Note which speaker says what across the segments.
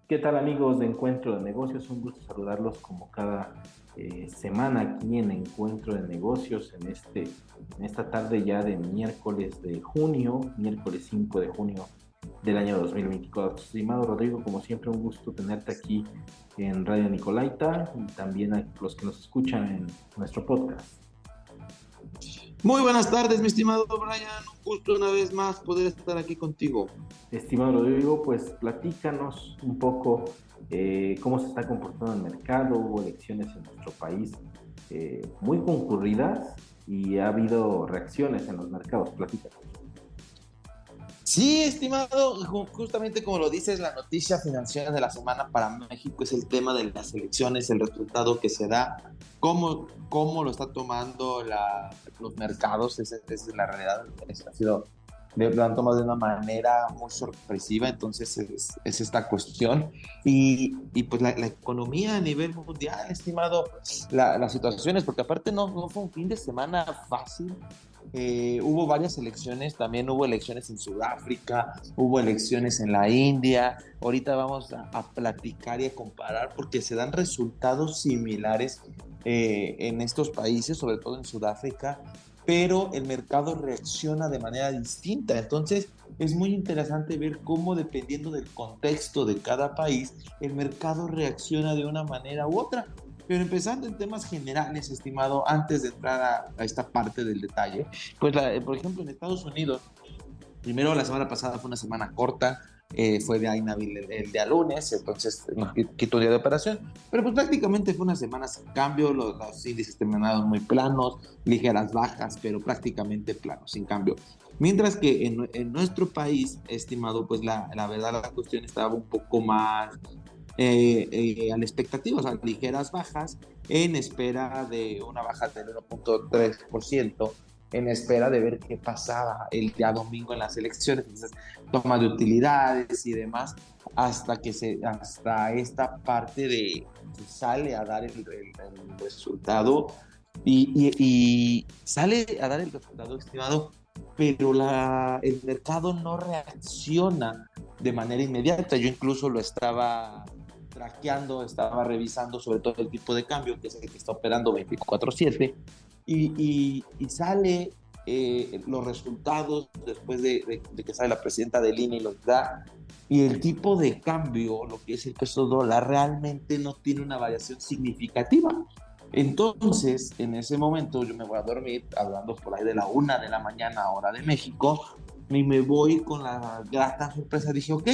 Speaker 1: ¿Qué tal amigos de Encuentro de Negocios? Un gusto saludarlos como cada semana aquí en Encuentro de Negocios en esta tarde ya de miércoles de junio, miércoles 5 de junio del año 2024. Estimado Rodrigo, como siempre un gusto tenerte aquí en Radio Nicolaita y también a los que nos escuchan en nuestro podcast.
Speaker 2: Muy buenas tardes, mi estimado Brian. Un gusto una vez más poder estar aquí contigo.
Speaker 1: Estimado Rodrigo, pues platícanos un poco cómo se está comportando el mercado. Hubo elecciones en nuestro país muy concurridas y ha habido reacciones en los mercados. Platícanos.
Speaker 2: Sí, estimado, justamente como lo dices, la noticia financiera de la semana para México es el tema de las elecciones, el resultado que se da, cómo lo está tomando los mercados, esa es la realidad, lo han tomado de una manera muy sorpresiva, entonces es esta cuestión. Y pues la economía a nivel mundial, estimado, las situaciones, porque aparte no fue un fin de semana fácil. Hubo varias elecciones, también hubo elecciones en Sudáfrica, hubo elecciones en la India. Ahorita vamos a platicar y a comparar porque se dan resultados similares en estos países, sobre todo en Sudáfrica, pero el mercado reacciona de manera distinta. Entonces es muy interesante ver cómo, dependiendo del contexto de cada país, el mercado reacciona de una manera u otra. Pero empezando en temas generales, estimado, antes de entrar a esta parte del detalle, pues por ejemplo en Estados Unidos, primero la semana pasada fue una semana corta, fue de Inhábil el día lunes, entonces nos quitó un día de operación, pero pues prácticamente fue una semana sin cambio, los índices terminaron muy planos, ligeras bajas, pero prácticamente planos, sin cambio. Mientras que en nuestro país, estimado, pues la verdad la cuestión estaba un poco más a la expectativa, o sea, ligeras bajas, en espera de una baja del 1.3%, en espera de ver qué pasaba el día domingo en las elecciones, entonces toma de utilidades y demás, hasta esta parte de que sale a dar el resultado y sale a dar el resultado estimado, pero el mercado no reacciona de manera inmediata. Yo incluso lo estaba traqueando, estaba revisando sobre todo el tipo de cambio, que es el que está operando 24/7, y sale los resultados después de que sale la presidenta del INE y los da, y el tipo de cambio, lo que es el peso dólar, realmente no tiene una variación significativa. Entonces, en ese momento yo me voy a dormir, hablando por ahí de la 1 de la mañana, hora de México, y me voy con la grata sorpresa. Dije, ok,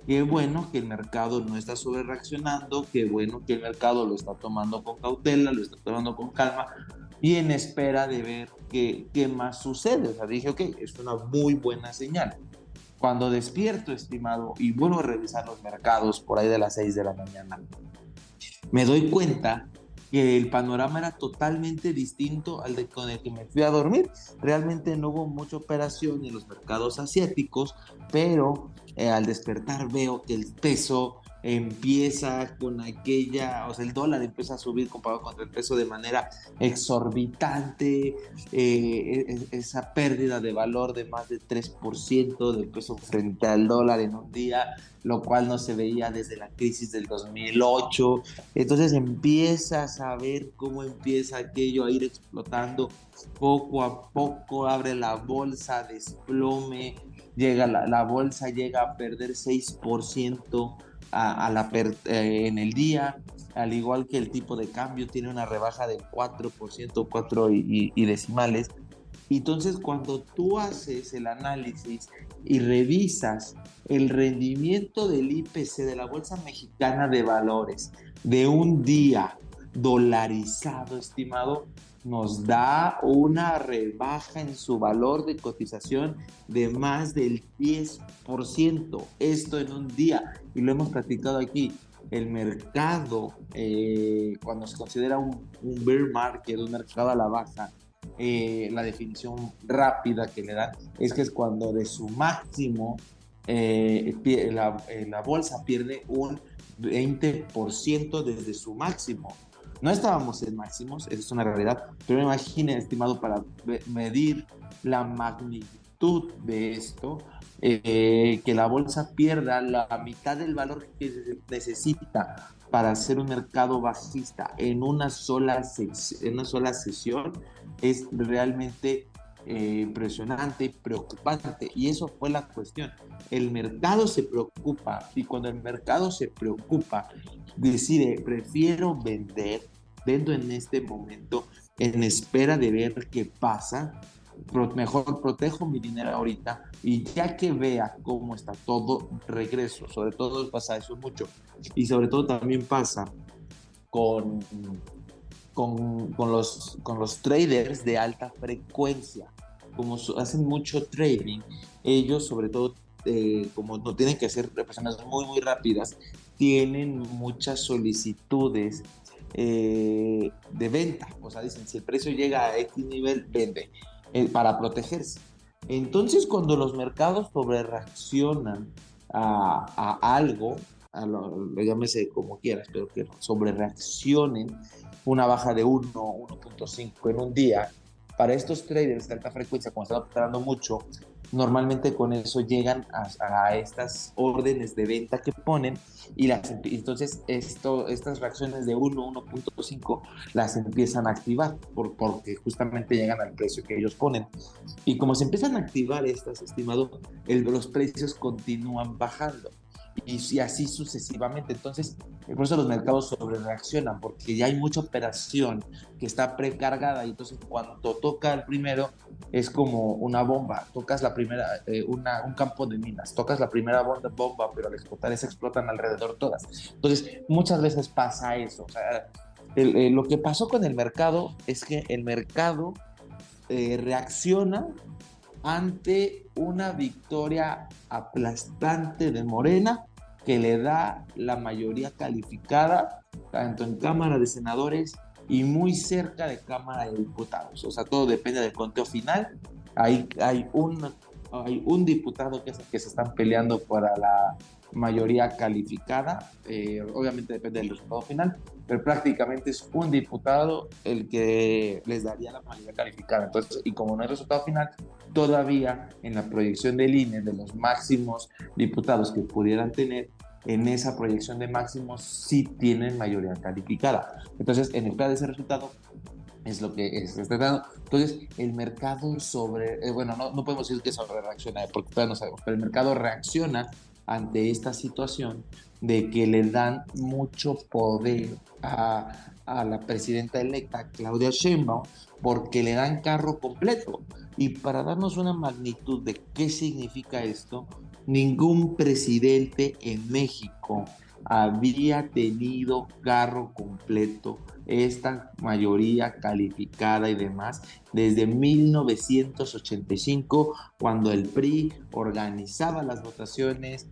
Speaker 2: qué bueno que el mercado no está sobre reaccionando, qué bueno que el mercado lo está tomando con cautela, lo está tomando con calma y en espera de ver qué más sucede. O sea, dije, ok, es una muy buena señal. Cuando despierto, estimado, y vuelvo a revisar los mercados por ahí de las 6 de la mañana, me doy cuenta que el panorama era totalmente distinto con el que me fui a dormir. Realmente no hubo mucha operación en los mercados asiáticos, pero al despertar veo que el peso empieza con aquella, o sea, el dólar empieza a subir comparado contra el peso de manera exorbitante, esa pérdida de valor de más de 3% del peso frente al dólar en un día, lo cual no se veía desde la crisis del 2008. Entonces empiezas a ver cómo empieza aquello a ir explotando poco a poco, abre la bolsa, desplome, la bolsa llega a perder 6% en el día, al igual que el tipo de cambio tiene una rebaja del 4%, 4 y decimales. Entonces, cuando tú haces el análisis y revisas el rendimiento del IPC de la Bolsa Mexicana de Valores de un día dolarizado, estimado, nos da una rebaja en su valor de cotización de más del 10%. Esto en un día, y lo hemos platicado aquí. El mercado, cuando se considera un bear market, un mercado a la baja, la definición rápida que le dan es que es cuando de su máximo la bolsa pierde un 20% desde su máximo. No estábamos en máximos, eso es una realidad, pero imaginen, estimado, para medir la magnitud de esto, que la bolsa pierda la mitad del valor que necesita para hacer un mercado bajista en una sola sesión, es realmente impresionante y preocupante. Y eso fue la cuestión. El mercado se preocupa, y cuando el mercado se preocupa, decide, prefiero vendo en este momento en espera de ver qué pasa, mejor protejo mi dinero ahorita y ya que vea cómo está todo, regreso. Sobre todo pasa eso mucho. Y sobre todo también pasa con, con los traders de alta frecuencia. Como hacen mucho trading, ellos sobre todo, como no tienen que ser personas muy rápidas, tienen muchas solicitudes de venta. O sea, dicen, si el precio llega a X nivel, vende, para protegerse. Entonces, cuando los mercados sobre reaccionan a algo, llámese como quieras, pero que sobre reaccionen, una baja de 1.5 en un día, para estos traders de alta frecuencia, como están operando mucho, normalmente con eso llegan a estas órdenes de venta que ponen, y entonces estas reacciones de 1.5 las empiezan a activar porque justamente llegan al precio que ellos ponen. Y como se empiezan a activar estas, estimado, los precios continúan bajando. Y así sucesivamente. Entonces, por eso los mercados sobre reaccionan, porque ya hay mucha operación que está precargada, y entonces cuando toca el primero es como una bomba. Tocas la primera, un campo de minas, tocas la primera bomba, pero al explotar esa explotan alrededor todas. Entonces, muchas veces pasa eso. O sea, lo que pasó con el mercado es que el mercado reacciona ante una victoria aplastante de Morena, que le da la mayoría calificada tanto en Cámara de Senadores y muy cerca de Cámara de Diputados. O sea, todo depende del conteo final. Hay un diputado que es el que se están peleando para la mayoría calificada. Obviamente depende del resultado final, pero prácticamente es un diputado el que les daría la mayoría calificada. Entonces, y como no hay resultado final, todavía en la proyección del INE de los máximos diputados que pudieran tener, en esa proyección de máximos sí tienen mayoría calificada. Entonces, en espera de ese resultado, es lo que está dando. Entonces, el mercado no podemos decir que sobre reacciona, porque todavía no sabemos, pero el mercado reacciona ante esta situación de que le dan mucho poder a la presidenta electa, Claudia Sheinbaum, porque le dan carro completo. Y para darnos una magnitud de qué significa esto, ningún presidente en México había tenido carro completo, esta mayoría calificada y demás, desde 1985, cuando el PRI organizaba las votaciones,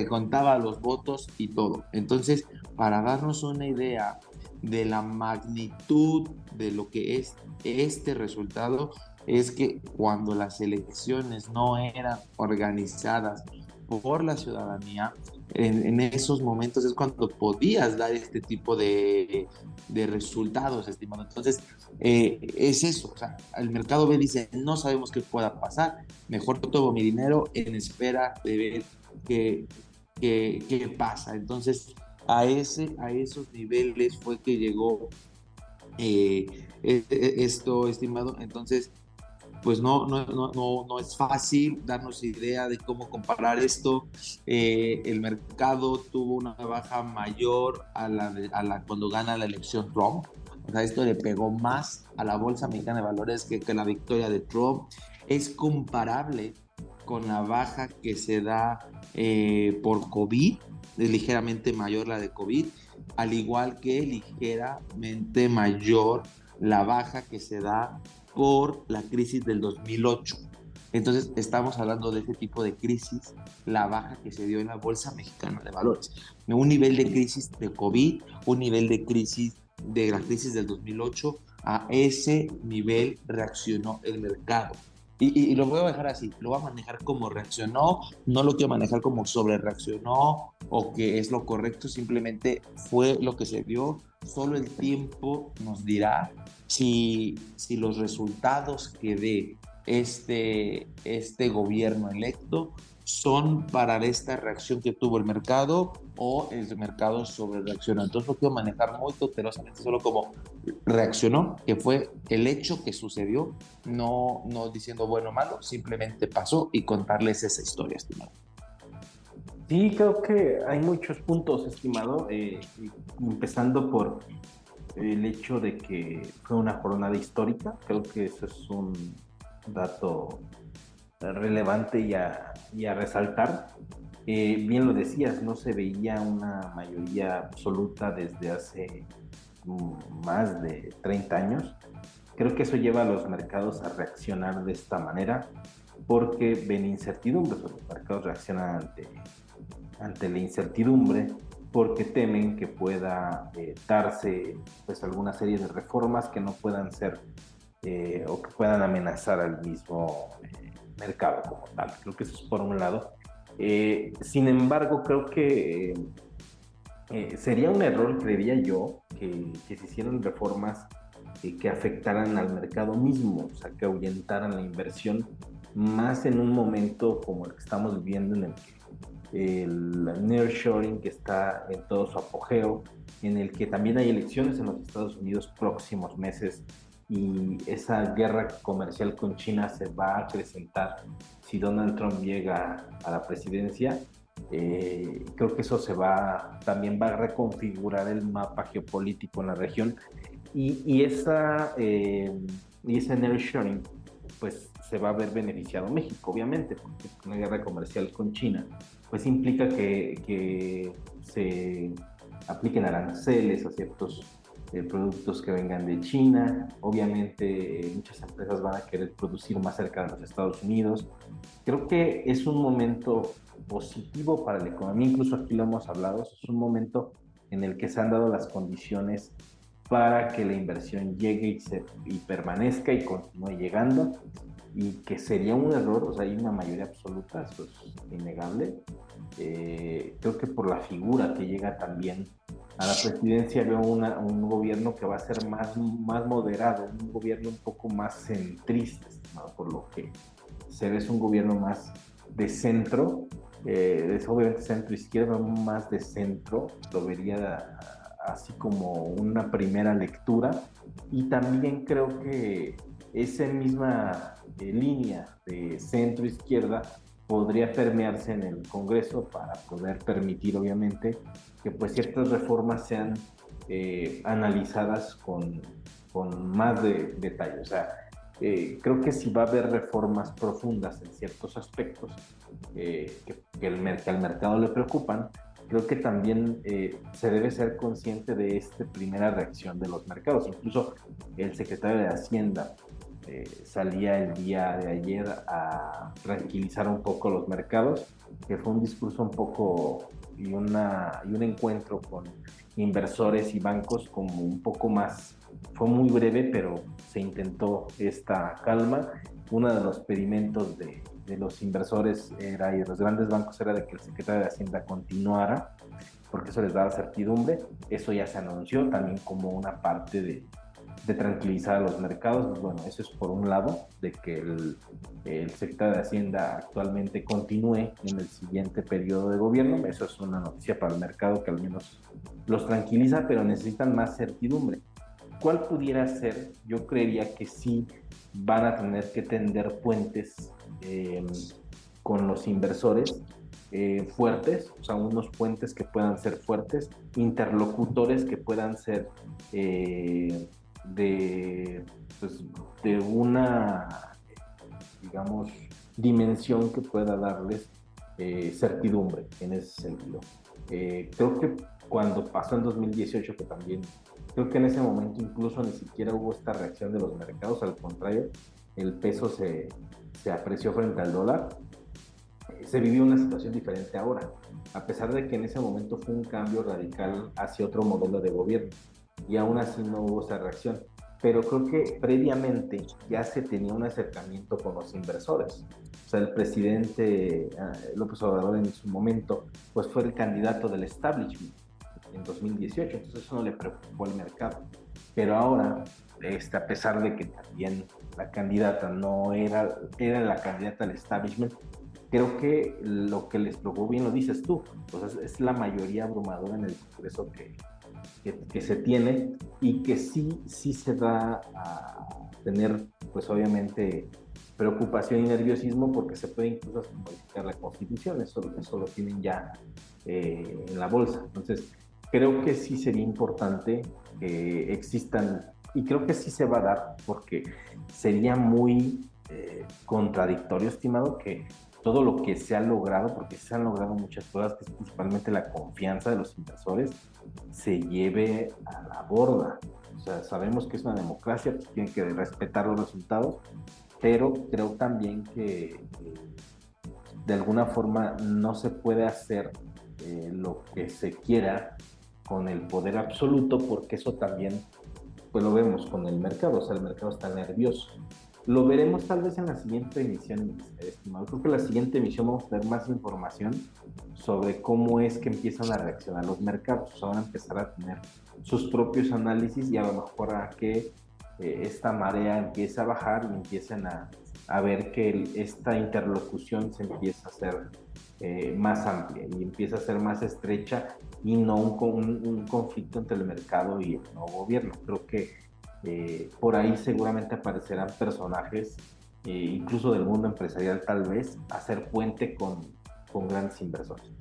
Speaker 2: contaba los votos y todo. Entonces, para darnos una idea de la magnitud de lo que es este resultado, es que cuando las elecciones no eran organizadas por la ciudadanía, en esos momentos es cuando podías dar este tipo de resultados, estimado. Entonces, es eso. O sea, el mercado ve, dice, no sabemos qué pueda pasar, mejor tomo mi dinero en espera de ver qué pasa. Entonces, a esos niveles fue que llegó esto, estimado. Entonces, pues no es fácil darnos idea de cómo comparar esto. El mercado tuvo una baja mayor cuando gana la elección Trump. O sea, esto le pegó más a la Bolsa Mexicana de Valores que la victoria de Trump. Es comparable con la baja que se da por COVID, es ligeramente mayor la de COVID, al igual que ligeramente mayor la baja que se da por la crisis del 2008. Entonces, estamos hablando de ese tipo de crisis, la baja que se dio en la Bolsa Mexicana de Valores. Un nivel de crisis de COVID, un nivel de crisis de la crisis del 2008, a ese nivel reaccionó el mercado. Y lo voy a dejar así, lo voy a manejar como reaccionó, no lo quiero manejar como sobre reaccionó o que es lo correcto, simplemente fue lo que se dio solo el tiempo nos dirá si los resultados que dé este gobierno electo son para esta reacción que tuvo el mercado o el mercado sobre reaccionó. Entonces lo quiero manejar muy cautelosamente, solo como reaccionó, que fue el hecho que sucedió, no diciendo bueno o malo, simplemente pasó y contarles esa historia, estimado.
Speaker 1: Sí, creo que hay muchos puntos, estimado, empezando por el hecho de que fue una jornada histórica. Creo que eso es un dato relevante y a resaltar. Bien lo decías, no se veía una mayoría absoluta desde hace más de 30 años. Creo que eso lleva a los mercados a reaccionar de esta manera porque ven incertidumbre. Los mercados reaccionan ante la incertidumbre porque temen que pueda darse pues alguna serie de reformas que no puedan ser o que puedan amenazar al mismo mercado como tal. Creo que eso es por un lado. Sin embargo, creo que sería un error, creería yo, que se hicieran reformas que afectaran al mercado mismo, o sea, que ahuyentaran la inversión, más en un momento como el que estamos viviendo, en el que el nearshoring que está en todo su apogeo, en el que también hay elecciones en los Estados Unidos próximos meses y esa guerra comercial con China se va a acrecentar si Donald Trump llega a la presidencia. Creo que eso también va a reconfigurar el mapa geopolítico en la región y ese nearshoring pues se va a ver beneficiado México, obviamente, porque una guerra comercial con China pues implica que se apliquen aranceles a ciertos productos que vengan de China. Obviamente muchas empresas van a querer producir más cerca de los Estados Unidos. Creo que es un momento positivo para la economía, incluso aquí lo hemos hablado, es un momento en el que se han dado las condiciones para que la inversión llegue y permanezca y continúe llegando, y que sería un error, o sea, hay una mayoría absoluta, eso es innegable. Creo que por la figura que llega también a la presidencia veo un gobierno que va a ser más moderado, un gobierno un poco más centrista, estimado, por lo que se ve es un gobierno más de centro, es obviamente centro izquierda, más de centro, lo vería así como una primera lectura. Y también creo que esa misma línea de centro izquierda podría permearse en el Congreso para poder permitir, obviamente, que pues ciertas reformas sean analizadas con más detalle. O sea, creo que si va a haber reformas profundas en ciertos aspectos que al mercado le preocupan, creo que también se debe ser consciente de esta primera reacción de los mercados. Incluso el secretario de Hacienda salía el día de ayer a tranquilizar un poco los mercados, que fue un discurso un poco y un encuentro con inversores y bancos como un poco más, fue muy breve, pero se intentó esta calma. Uno de los pedimentos de los inversores era, y de los grandes bancos, era de que el secretario de Hacienda continuara, porque eso les daba certidumbre. Eso ya se anunció también como una parte de tranquilizar a los mercados. Bueno, eso es por un lado, de que el secretario de Hacienda actualmente continúe en el siguiente periodo de gobierno. Eso es una noticia para el mercado que al menos los tranquiliza, pero necesitan más certidumbre. ¿Cuál pudiera ser? Yo creería que sí van a tener que tender puentes con los inversores fuertes, o sea, unos puentes que puedan ser fuertes, interlocutores que puedan ser pues, de una, digamos, dimensión que pueda darles certidumbre en ese sentido. Creo que cuando pasó en 2018, que también creo que en ese momento incluso ni siquiera hubo esta reacción de los mercados, al contrario, el peso se apreció frente al dólar. Se vivió una situación diferente ahora, a pesar de que en ese momento fue un cambio radical hacia otro modelo de gobierno, y aún así no hubo esa reacción. Pero creo que previamente ya se tenía un acercamiento con los inversores. O sea, el presidente López Obrador en su momento pues fue el candidato del establishment. en 2018, entonces eso no le preocupó al mercado. Pero ahora, a pesar de que también la candidata no era la candidata al establishment, creo que lo que les preocupó, bien lo dices tú, pues es la mayoría abrumadora en el Congreso que se tiene y que sí se da a tener, pues obviamente, preocupación y nerviosismo porque se puede incluso modificar la Constitución, eso lo tienen ya en la bolsa. Entonces, creo que sí sería importante que existan, y creo que sí se va a dar, porque sería muy contradictorio, estimado, que todo lo que se ha logrado, porque se han logrado muchas cosas, que es principalmente la confianza de los inversores, se lleve a la borda. O sea, sabemos que es una democracia, pues tienen que respetar los resultados, pero creo también que de alguna forma no se puede hacer lo que se quiera con el poder absoluto, porque eso también, pues lo vemos con el mercado, o sea, el mercado está nervioso. Lo veremos tal vez en la siguiente emisión, estimado. Creo que en la siguiente emisión vamos a tener más información sobre cómo es que empiezan a reaccionar los mercados. O sea, van a empezar a tener sus propios análisis y a lo mejor a que esta marea empiece a bajar y empiecen a ver que esta interlocución se empieza a hacer más amplia y empieza a ser más estrecha y no un conflicto entre el mercado y el nuevo gobierno. Creo que por ahí seguramente aparecerán personajes, incluso del mundo empresarial tal vez, a hacer puente con grandes inversores.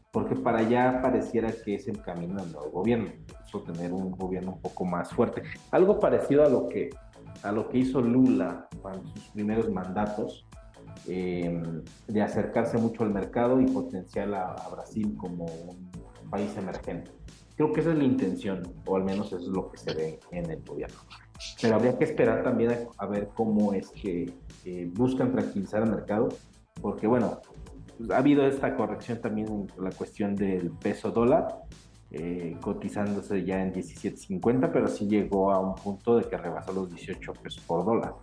Speaker 1: Porque para allá pareciera que es el camino del nuevo gobierno, incluso tener un gobierno un poco más fuerte. Algo parecido a lo que hizo Lula en sus primeros mandatos, de acercarse mucho al mercado y potenciar a Brasil como un país emergente. Creo que esa es la intención, o al menos eso es lo que se ve en el gobierno. Pero habría que esperar también a ver cómo es que buscan tranquilizar el mercado, porque bueno, pues, ha habido esta corrección también en la cuestión del peso dólar, cotizándose ya en 17.50, pero sí llegó a un punto de que rebasó los 18 pesos por dólar.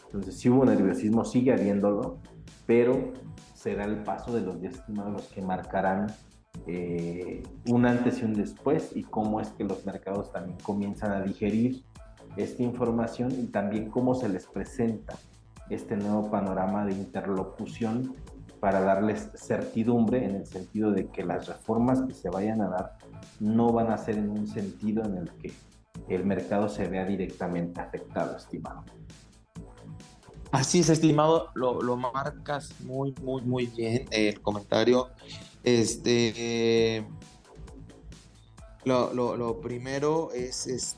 Speaker 1: Entonces sí hubo nerviosismo, sigue habiéndolo, pero será el paso de los días, estimados, los que marcarán un antes y un después, y cómo es que los mercados también comienzan a digerir esta información y también cómo se les presenta este nuevo panorama de interlocución para darles certidumbre, en el sentido de que las reformas que se vayan a dar no van a ser en un sentido en el que el mercado se vea directamente afectado, estimado.
Speaker 2: Así es, estimado, lo marcas muy bien el comentario. Este, lo primero es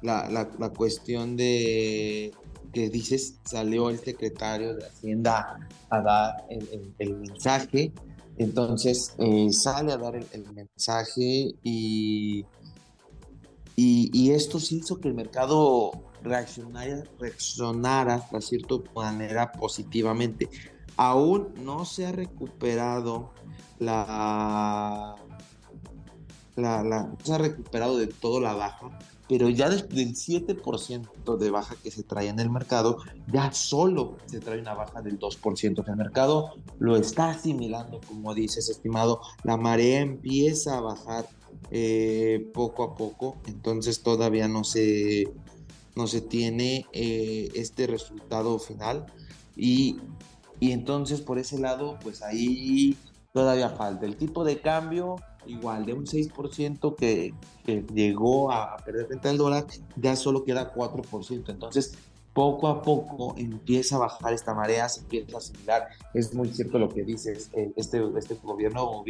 Speaker 2: la cuestión de que dices, salió el secretario de Hacienda a dar el mensaje. Entonces sale a dar el mensaje y esto sí hizo que el mercado reaccionara hasta cierta manera positivamente. Aún no se ha recuperado no se ha recuperado de todo la baja, pero ya del 7% de baja que se trae en el mercado, ya solo se trae una baja del 2%. El mercado lo está asimilando, como dices, estimado. La marea empieza a bajar poco a poco, entonces todavía no se tiene este resultado final y, y entonces por ese lado pues ahí todavía falta el tipo de cambio igual de un 6% que llegó a perder frente al dólar, ya solo queda 4%. Entonces poco a poco empieza a bajar esta marea, se empieza a asimilar. Es muy cierto lo que dices, este gobierno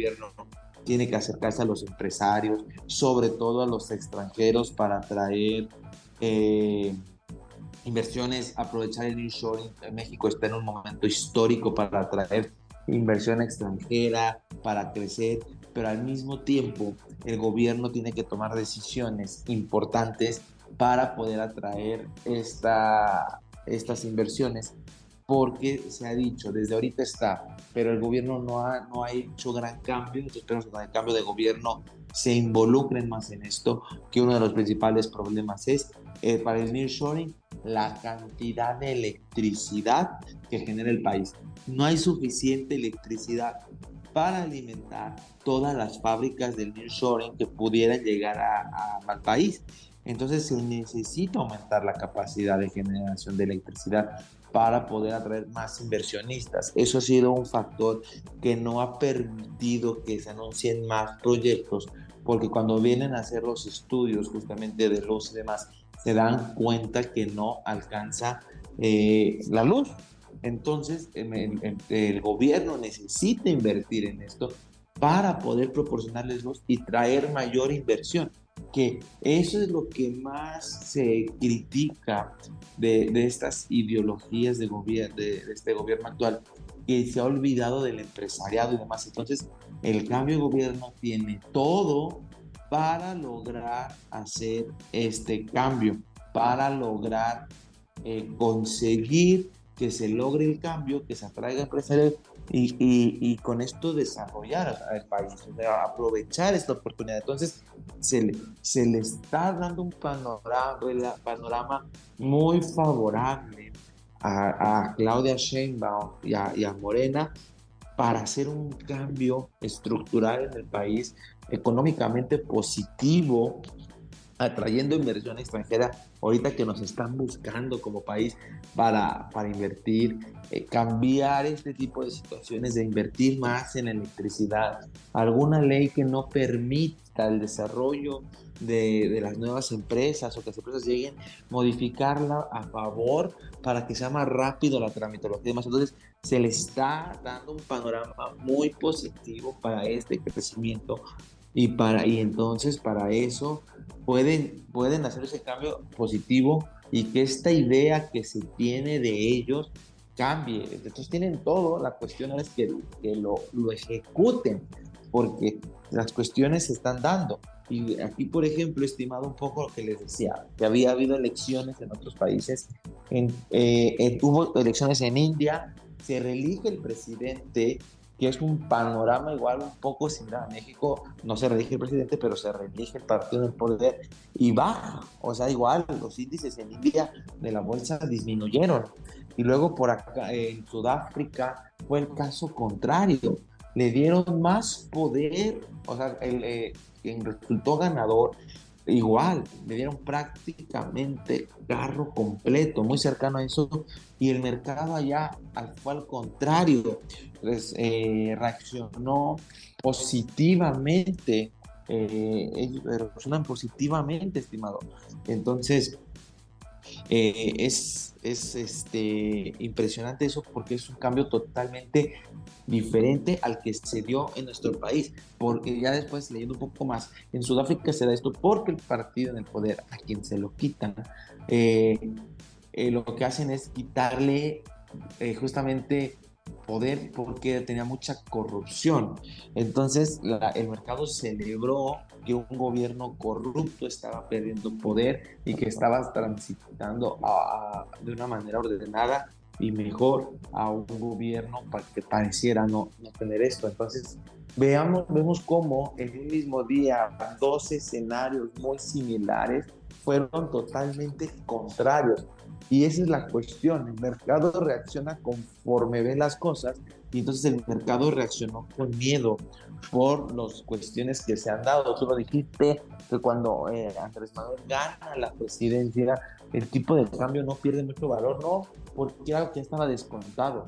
Speaker 2: tiene que acercarse a los empresarios, sobre todo a los extranjeros, para atraer inversiones, aprovechar el nearshoring. México está en un momento histórico para atraer inversión extranjera, para crecer, pero al mismo tiempo el gobierno tiene que tomar decisiones importantes para poder atraer estas inversiones, porque se ha dicho, desde ahorita está, pero el gobierno no ha hecho gran cambio. Entonces esperamos que con el cambio de gobierno se involucren más en esto, que uno de los principales problemas es para el nearshoring, la cantidad de electricidad que genera el país. No hay suficiente electricidad. para alimentar todas las fábricas del nearshoring que pudieran llegar al país. Entonces se necesita aumentar la capacidad de generación de electricidad para poder atraer más inversionistas. Eso ha sido un factor que no ha permitido que se anuncien más proyectos, porque cuando vienen a hacer los estudios justamente de luz y demás, se dan cuenta que no alcanza la luz. Entonces, el gobierno necesita invertir en esto para poder proporcionarles luz y traer mayor inversión, que eso es lo que más se critica de estas ideologías de este gobierno actual, que se ha olvidado del empresariado y demás. Entonces, el cambio de gobierno tiene todo para lograr hacer este cambio, para lograr conseguir que se logre el cambio, que se atraiga empresarios y con esto desarrollar al país, o sea, aprovechar esta oportunidad. Entonces, se le está dando un panorama muy favorable a Claudia Sheinbaum y a Morena para hacer un cambio estructural en el país, económicamente positivo, atrayendo inversión extranjera, ahorita que nos están buscando como país para invertir, cambiar este tipo de situaciones, de invertir más en electricidad, alguna ley que no permita el desarrollo de las nuevas empresas o que las empresas lleguen, modificarla a favor para que sea más rápido la tramitología y demás. Entonces, se le está dando un panorama muy positivo para este crecimiento y entonces para eso pueden hacer ese cambio positivo y que esta idea que se tiene de ellos cambie. Entonces tienen todo, la cuestión es que lo ejecuten, porque las cuestiones se están dando. Y aquí, por ejemplo, estimado un poco lo que les decía, que había habido elecciones en otros países, hubo elecciones en India, se reelige el presidente, que es un panorama igual un poco similar a México. No se reelige el presidente, pero se reelige el partido en el poder y baja. O sea, igual los índices en India de la bolsa disminuyeron. Y luego por acá en Sudáfrica fue el caso contrario. Le dieron más poder, o sea, quien resultó ganador, igual, le dieron prácticamente carro completo, muy cercano a eso, y el mercado allá fue al contrario, pues, reaccionó positivamente, ellos reaccionan positivamente, estimado. Entonces, impresionante eso porque es un cambio totalmente diferente al que se dio en nuestro país, porque ya después leyendo un poco más, en Sudáfrica se da esto porque el partido en el poder a quien se lo quitan, eh, lo que hacen es quitarle justamente poder porque tenía mucha corrupción. Entonces el mercado celebró que un gobierno corrupto estaba perdiendo poder y que estaba transitando de una manera ordenada y mejor a un gobierno para que pareciera no tener esto. Entonces vemos cómo en un mismo día dos escenarios muy similares fueron totalmente contrarios. Y esa es la cuestión, el mercado reacciona conforme ve las cosas y entonces el mercado reaccionó con miedo por las cuestiones que se han dado. Tú lo dijiste, que cuando Andrés Manuel gana la presidencia, el tipo de cambio no pierde mucho valor, no, porque algo que ya estaba descontado,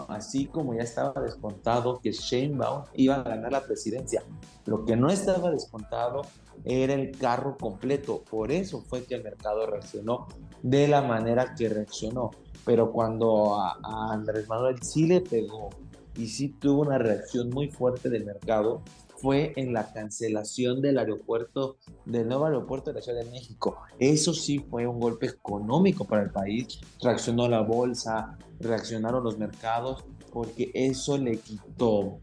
Speaker 2: así como ya estaba descontado que Sheinbaum iba a ganar la presidencia. Lo que no estaba descontado era el carro completo, por eso fue que el mercado reaccionó de la manera que reaccionó. Pero cuando a Andrés Manuel sí le pegó y sí tuvo una reacción muy fuerte del mercado, fue en la cancelación del aeropuerto, del nuevo aeropuerto de la Ciudad de México. Eso sí fue un golpe económico para el país. Reaccionó la bolsa, reaccionaron los mercados, porque eso le quitó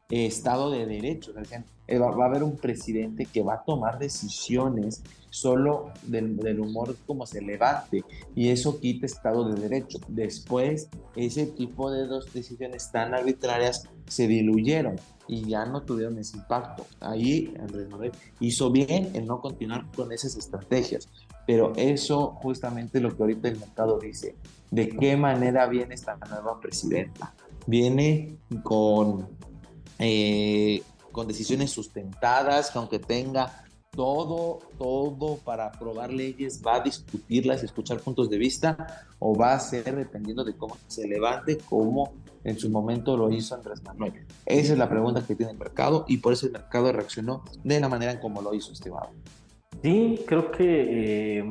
Speaker 2: Estado de Derecho. O sea, decían, va a haber un presidente que va a tomar decisiones solo del humor como se levante, y eso quita Estado de Derecho. Después, ese tipo de dos decisiones tan arbitrarias se diluyeron y ya no tuvieron ese impacto. Ahí Andrés Manuel hizo bien en no continuar con esas estrategias, pero eso justamente lo que ahorita el mercado dice, de qué manera viene esta nueva presidenta. Viene con con decisiones sustentadas, que aunque tenga todo para aprobar leyes, va a discutirlas y escuchar puntos de vista, o va a ser dependiendo de cómo se levante, como en su momento lo hizo Andrés Manuel. Esa es la pregunta que tiene el mercado, y por eso el mercado reaccionó de la manera en como lo hizo, estimado.
Speaker 1: Sí, creo que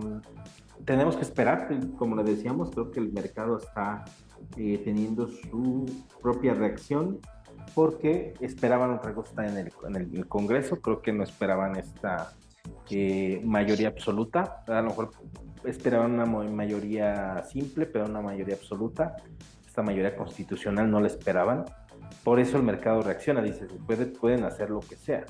Speaker 1: tenemos que esperar, como le decíamos, creo que el mercado está teniendo su propia reacción porque esperaban otra cosa en el Congreso, creo que no esperaban esta mayoría absoluta, a lo mejor esperaban una mayoría simple, pero una mayoría absoluta, esta mayoría constitucional no la esperaban, por eso el mercado reacciona, dice, pueden hacer lo que sea,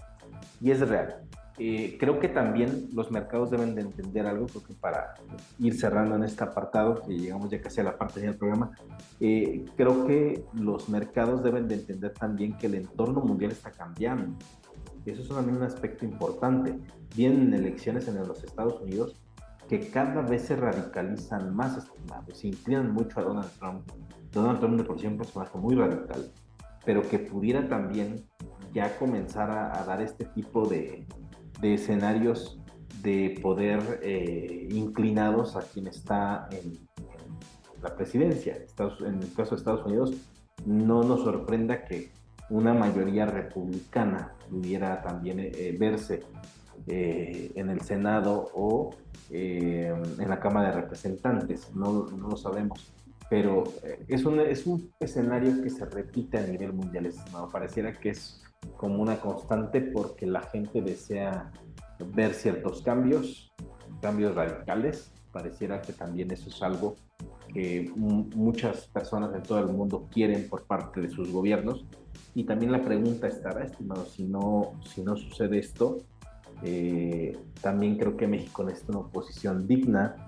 Speaker 1: y es real. Creo que también los mercados deben de entender algo, creo que para ir cerrando en este apartado, que llegamos ya casi a la parte del programa, creo que los mercados deben de entender también que el entorno mundial está cambiando. Eso es también un aspecto importante. Vienen elecciones en los Estados Unidos que cada vez se radicalizan más, estimados, se inclinan mucho a Donald Trump. Donald Trump de por sí es un personaje muy radical, pero que pudiera también ya comenzar a dar este tipo de escenarios de poder inclinados a quien está en la presidencia. En el caso de Estados Unidos, no nos sorprenda que una mayoría republicana pudiera también verse en el Senado o en la Cámara de Representantes, no lo sabemos, pero es un escenario que se repite a nivel mundial, estimado. Pareciera que es como una constante porque la gente desea ver ciertos cambios radicales. Pareciera que también eso es algo que muchas personas en todo el mundo quieren por parte de sus gobiernos. Y también la pregunta estará, estimado, si no sucede esto, también creo que México necesita una oposición digna,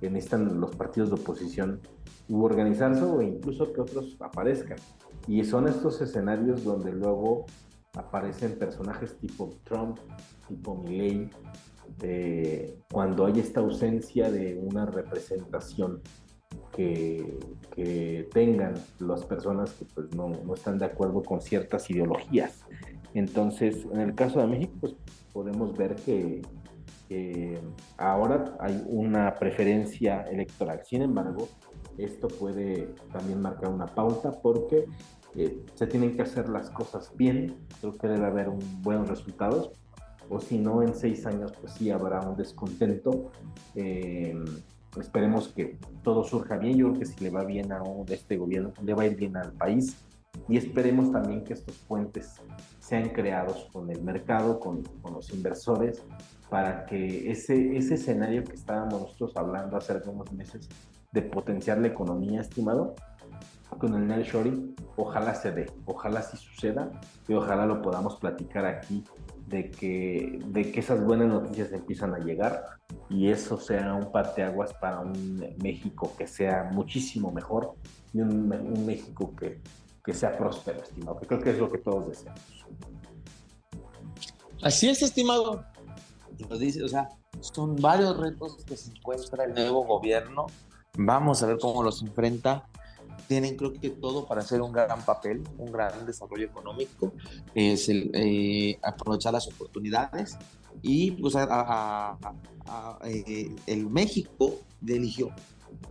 Speaker 1: que necesitan los partidos de oposición u organizarse o incluso que otros aparezcan. Y son estos escenarios donde luego aparecen personajes tipo Trump, tipo Milei, cuando hay esta ausencia de una representación que tengan las personas que pues no están de acuerdo con ciertas ideologías. Entonces, en el caso de México, pues podemos ver que ahora hay una preferencia electoral. Sin embargo, esto puede también marcar una pauta porque se tienen que hacer las cosas bien. Creo que debe haber buenos resultados, o si no, en 6 años, pues sí habrá un descontento. Esperemos que todo surja bien. Yo creo que si le va bien a este gobierno, le va a ir bien al país. Y esperemos también que estos puentes sean creados con el mercado, con los inversores, para que ese escenario que estábamos nosotros hablando hace algunos meses de potenciar la economía, estimado, con el nearshoring, ojalá se dé, ojalá sí suceda, y ojalá lo podamos platicar aquí de que esas buenas noticias empiezan a llegar y eso sea un parteaguas para un México que sea muchísimo mejor y un México que sea próspero, estimado, que creo que es lo que todos deseamos.
Speaker 2: Así es, estimado. Lo dice, o sea, son varios retos que se encuentra el nuevo gobierno. Vamos a ver cómo los enfrenta. Tienen, creo que, todo para hacer un gran papel, un gran desarrollo económico, es aprovechar las oportunidades y pues el México eligió,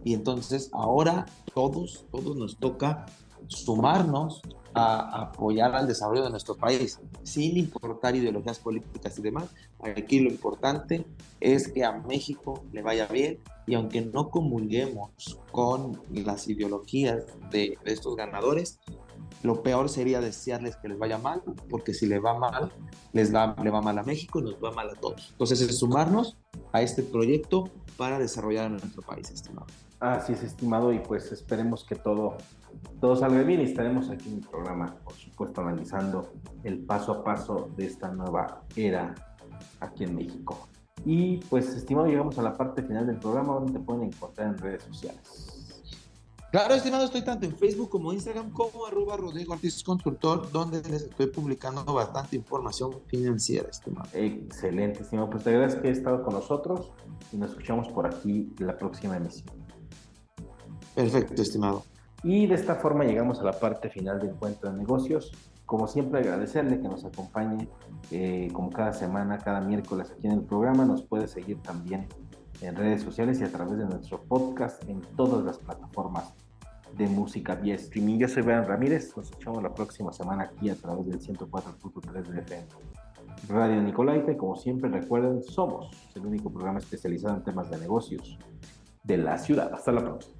Speaker 2: y entonces ahora todos nos toca sumarnos a apoyar al desarrollo de nuestro país, sin importar ideologías políticas y demás. Aquí lo importante es que a México le vaya bien, y aunque no comulguemos con las ideologías de estos ganadores, lo peor sería desearles que les vaya mal, porque si le va mal, le va mal a México y nos va mal a todos. Entonces es sumarnos a este proyecto para desarrollar a nuestro país, estimado.
Speaker 1: Así es, estimado, y pues esperemos que todo salga bien y estaremos aquí en el programa, por supuesto, analizando el paso a paso de esta nueva era aquí en México. Y pues, estimado, llegamos a la parte final del programa donde te pueden encontrar en redes sociales.
Speaker 2: Claro, estimado, estoy tanto en Facebook como Instagram como @RodrigoOrtizConsultor, donde les estoy publicando bastante información financiera, estimado.
Speaker 1: Excelente, estimado. Pues te agradezco que hayas estado con nosotros y nos escuchamos por aquí la próxima emisión.
Speaker 2: Perfecto, estimado.
Speaker 1: Y de esta forma llegamos a la parte final de Encuentro de Negocios. Como siempre, agradecerle que nos acompañe como cada semana, cada miércoles aquí en el programa. Nos puede seguir también en redes sociales y a través de nuestro podcast en todas las plataformas de música vía streaming. Yo soy Brian Ramírez. Nos escuchamos la próxima semana aquí a través del 104.3 de FM. Radio Nicolaita, y como siempre recuerden, somos el único programa especializado en temas de negocios de la ciudad. Hasta la próxima.